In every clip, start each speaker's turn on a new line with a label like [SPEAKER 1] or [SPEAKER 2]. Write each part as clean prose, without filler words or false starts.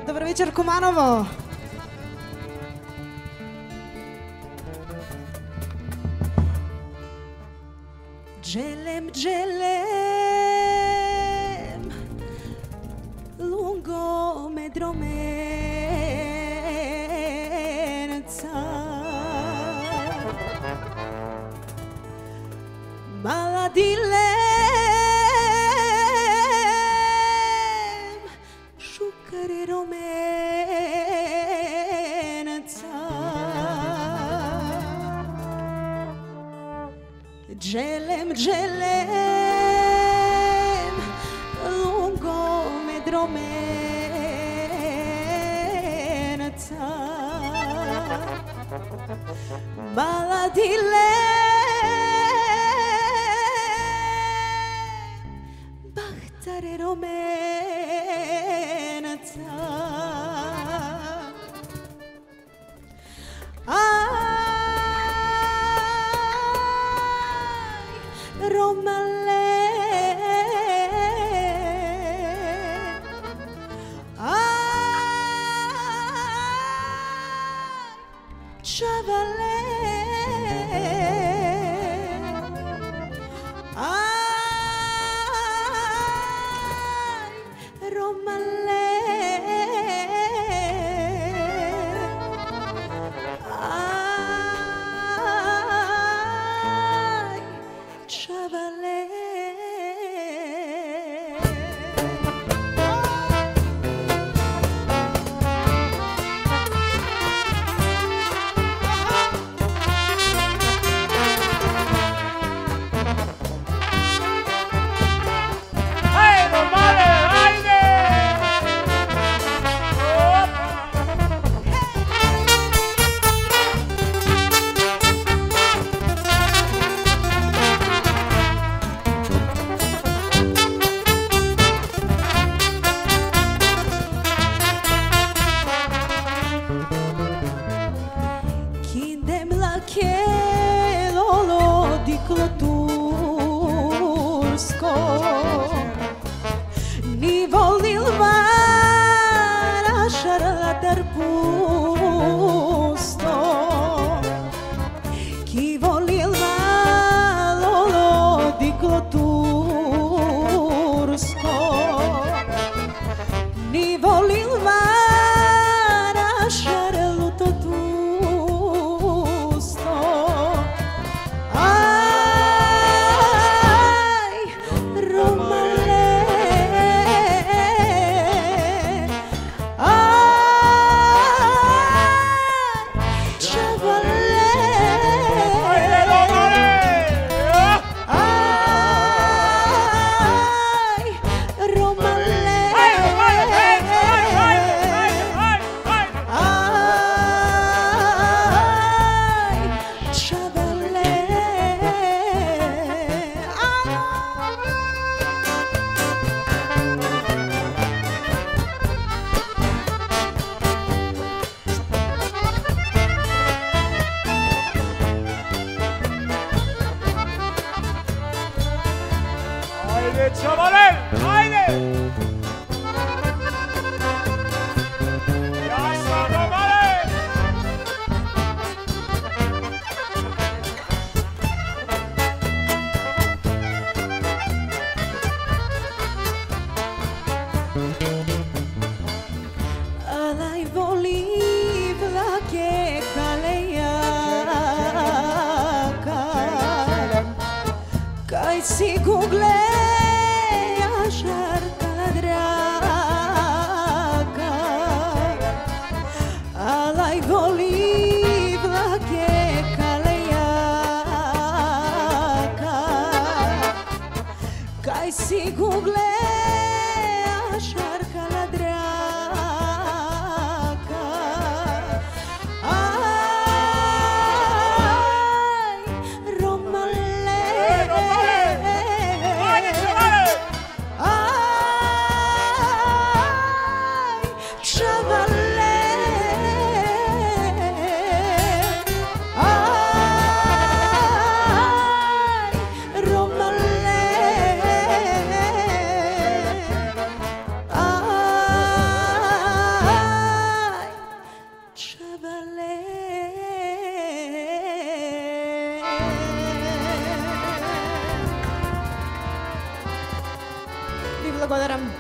[SPEAKER 1] Dobar večer, Kumanovo. Dželem, dželem, lungo me dromenca, mala dilem, šukare romenca. Dželem, dželem, lungo me dromenca, mala dilem, bahtare romenca. Romale, chavale, romale, chavale. Tursko ni volil vara šarlatar pusto ki volil valolo diklo Tursko ni volil vara šarluto tusto.
[SPEAKER 2] ¡Hayde, chavales! ¡Hayde! ¡Ya está, romales!
[SPEAKER 1] Alai voli vlake kalejaka, kaj si google žarka draga, alaj voli vlake kalejaka, kaj si google žarka draga. Aj, romale, благодарам.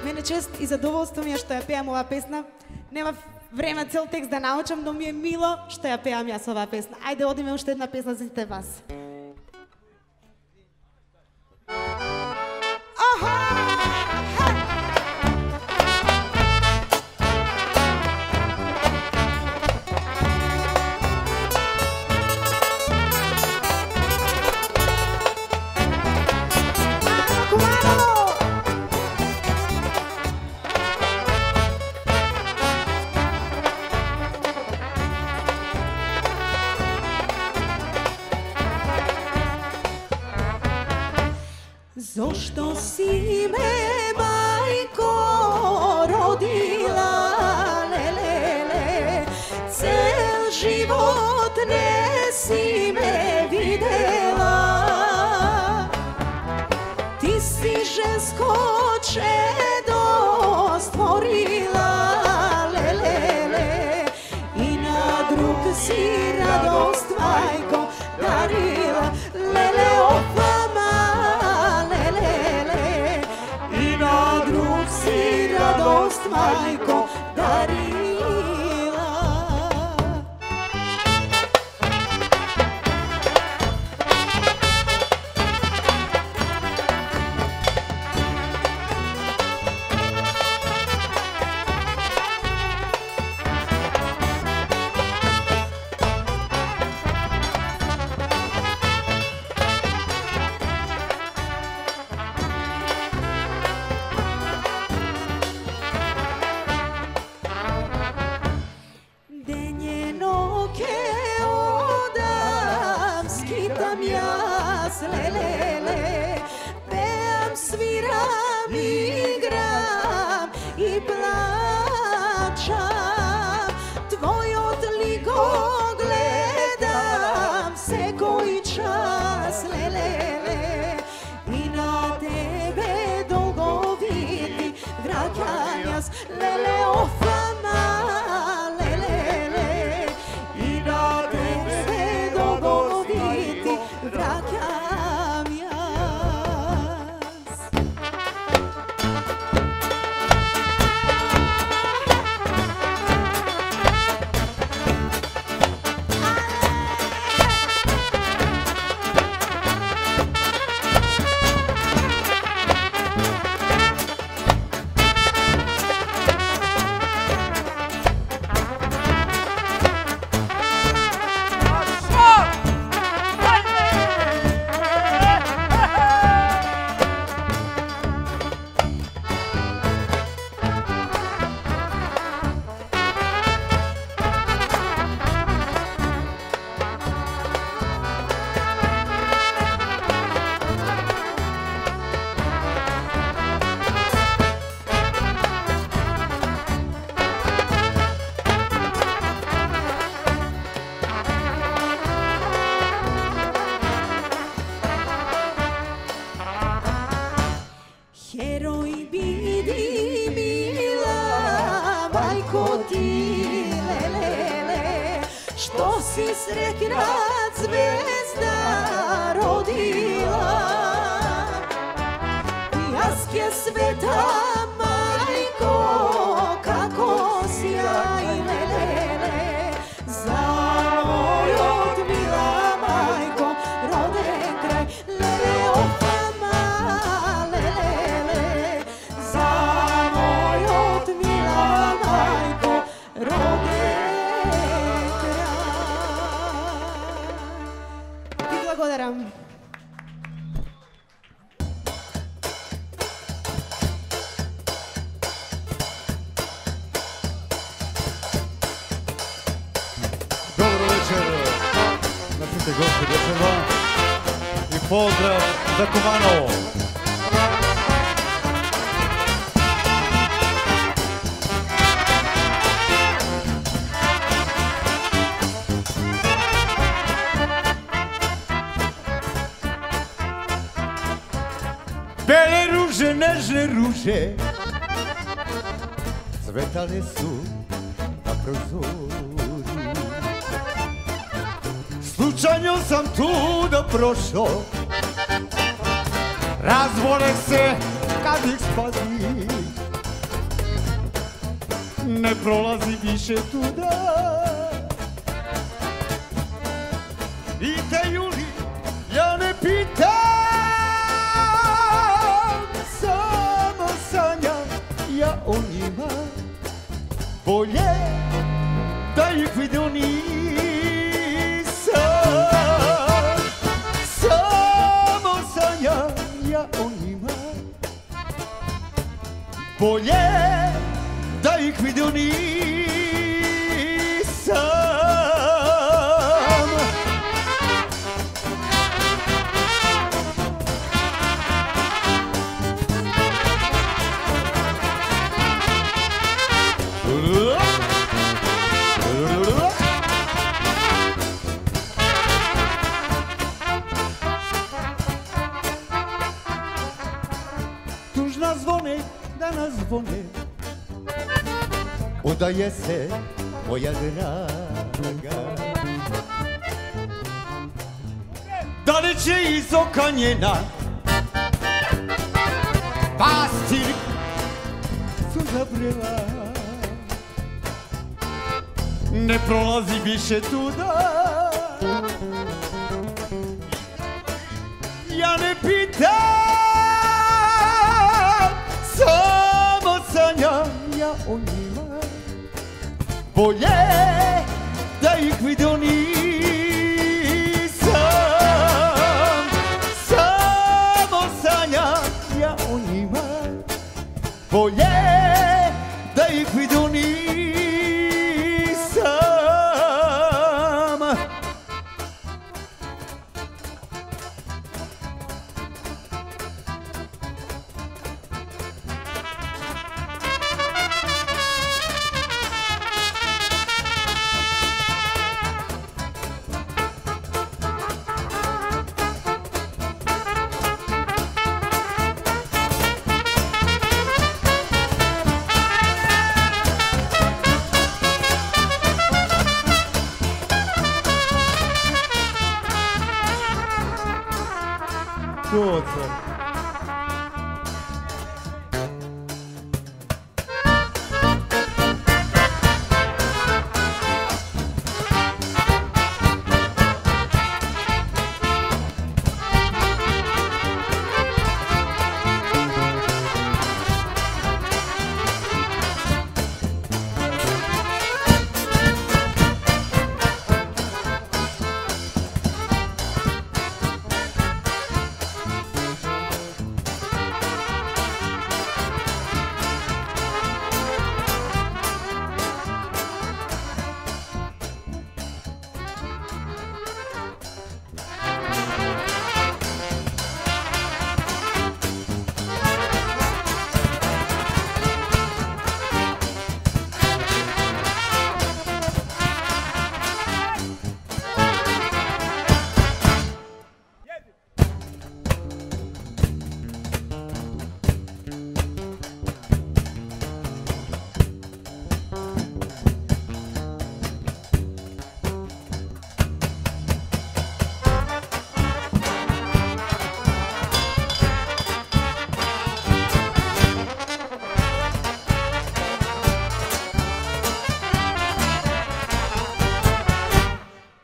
[SPEAKER 1] Мене чест и задоволство ми е што ја пеам оваа песна. Нема време цел текст да научам, но ми е мило што ја пеам јас оваа песна. Ајде одиме уште една песна за сите вас. Зошто си ме, мајко, родила, лелеле, цел живот не си ме видела. Ти си женско чедо створила, лелеле, и на друг си радост, мајко, дарила, леле, си радост, мајко, дарила. Лелеле, пеам, свирам, играм и плачам. Твојот лик го гледам секој час, лелеле, и на тебе долго види враќам јас, леле, офама, лелеле, и на тебе долго види враќам. Heroј биди мила, мајко ти, лелеле, што си среќна звезда родила. Јас ке светам, мајко, како сјај, лелеле, за мојот мила мајко, роден крај, леле, благодарам.
[SPEAKER 3] Dobro večer na sите гости вечерва и поздрав за Куманово. Беле руže, nežne ruže, cvetale su na prozoru. Slučajno sam tu da prošao, razvole se kad ih spazi, ne prolazi više tuda. I te Juli ja ne pitam, samo sanjam ja o njima. Bolje da ih vidio nisam, samo sanjam ja o njima. Bolje da ih vidio nisam. Tužna zvone, danas zvone, udaje se moja draga. Da li će iz oka njena pastir su zabrela, ne prolazi više tuda. Ja ne pitam, samo sanjam ja o njima. Bolje da ih vidio nisam, samo sanjam ja o njima. Bolje da ih vidio nisam.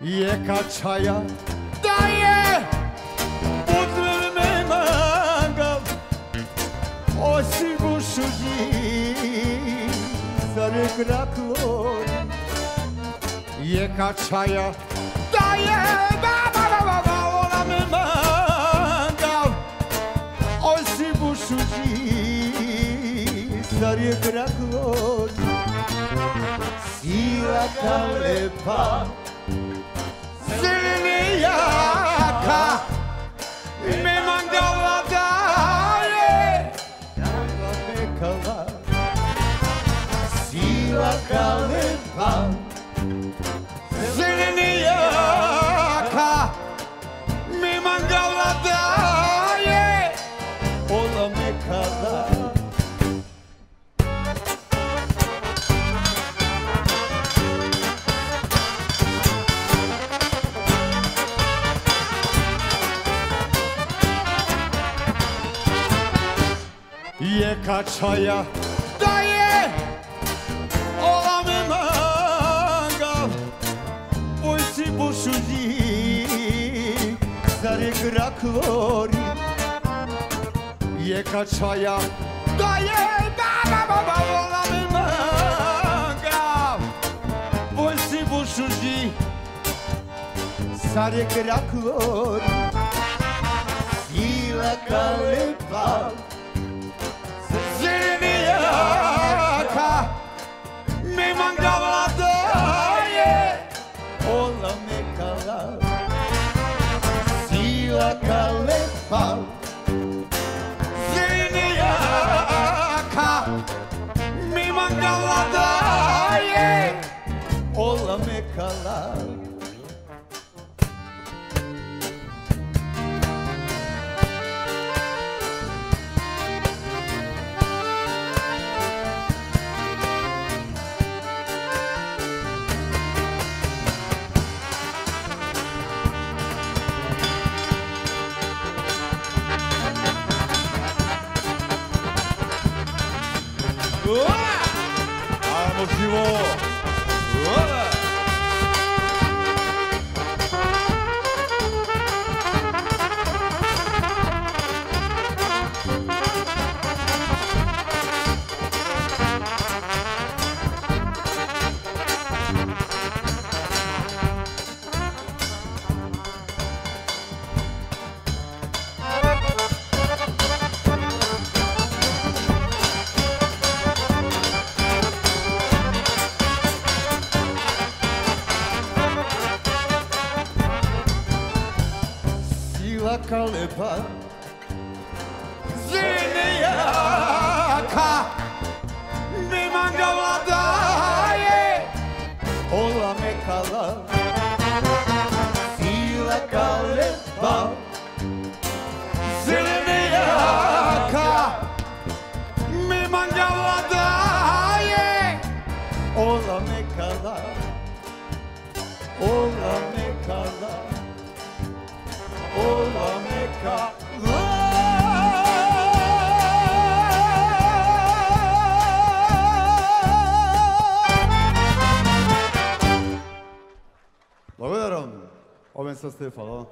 [SPEAKER 3] Jeka čaja daje putne mangav, osim bušuđi za regraklon. Jeka čaja daje ona me mangav, osim bušuđi za regraklon. Sila kalepa jaka me mangala daje, jaka mekala. Sila kalepa zeleni jaka me mangala daje, ona mekala. качая дае оламе мангав ойси бушуди заре граклори качая дае баба оламе мангав ойси бушуди заре граклори сила калепа Zirniaka me mangava daje Ola me kala Sila kalepa Zirniaka me mangava daje Ola me kala Vamos, Ivo! Kaleba Zirniaka me mangava daje Ola me kala Sila kaleba Zirniaka me mangava daje Ola me kala Ola me kala Ola me kala Благодарам, Овен со Стефано.